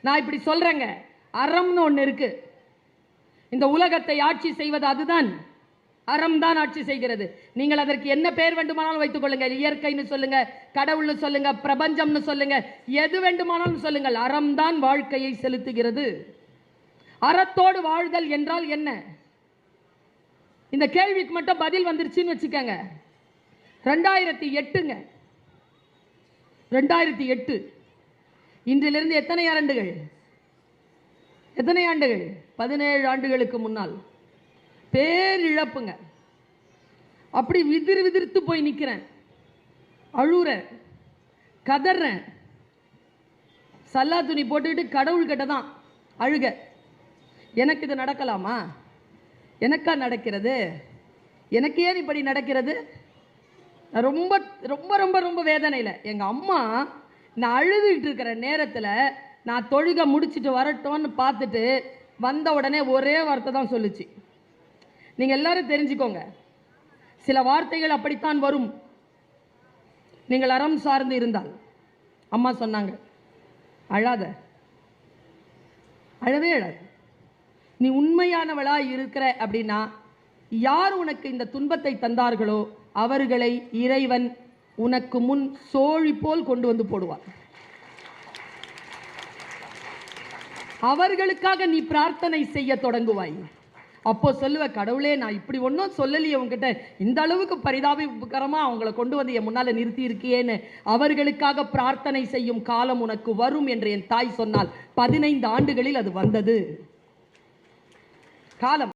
நான் இப்படி சொல்றேங்க, அறம்னு ஒன்று இருக்கு. இந்த உலகத்தை ஆட்சி செய்வது அதுதான், அறம் தான் ஆட்சி செய்கிறது. நீங்கள் அதற்கு என்ன பெயர் வேண்டுமானாலும் வைத்துக் கொள்ளுங்கள். இயற்கைன்னு சொல்லுங்க, கடவுள்னு சொல்லுங்க, பிரபஞ்சம்னு சொல்லுங்க, எது வேண்டுமானாலும் சொல்லுங்கள். அறம் தான் வாழ்க்கையை செலுத்துகிறது. அறத்தோடு வாழ்தல் என்றால் என்ன? இந்த கேள்விக்கு மட்டும் பதில் வந்துருச்சுன்னு வச்சுக்கோங்க. 2008ங்க, 2008 இன்றிலிருந்து எத்தனை ஆண்டுகள்? 17 ஆண்டுகளுக்கு முன்னால் பேரிழப்புங்க. அப்படி விதிர்த்து போய் நிற்கிறேன், அழுறேன், கதறேன், சல்லா துணி போட்டுக்கிட்டு கடவுள்கிட்ட தான் அழுக. எனக்கு இது நடக்கலாமா? எனக்கா நடக்கிறது? எனக்கு ஏன் இப்படி நடக்கிறது? ரொம்ப ரொம்ப ரொம்ப ரொம்ப வேதனையில் எங்கள் அம்மா நான் அழுதுகிட்டு இருக்கிற நேரத்தில் நான் தொழுகை முடிச்சுட்டு வரட்டோன்னு பார்த்துட்டு வந்த உடனே ஒரே வார்த்தை தான் சொல்லுச்சு. நீங்கள் எல்லாரும் தெரிஞ்சுக்கோங்க, சில வார்த்தைகள் அப்படித்தான் வரும். நீங்கள் அறம் சார்ந்து இருந்தால். அம்மா சொன்னாங்க, அழாத, அழவே அழாது. நீ உண்மையானவளா இருக்கிற அப்படின்னா யார் உனக்கு இந்த துன்பத்தை தந்தார்களோ அவர்களை இறைவன் உனக்கு முன் சோழி போல் கொண்டு வந்து போடுவார். அவர்களுக்காக நீ பிரார்த்தனை செய்ய தொடங்குவாய். அப்போ சொல்லுவ, கடவுளே நான் இப்படி ஒன்றும் சொல்லலையே உங்ககிட்ட, இந்த அளவுக்கு பரிதாபகரமா அவங்கள கொண்டு வந்து என் முன்னால நிறுத்தி இருக்கியேன்னு. அவர்களுக்காக பிரார்த்தனை செய்யும் காலம் உனக்கு வரும் என்று என் தாய் சொன்னால் 15 ஆண்டுகளில் அது வந்தது. காலம்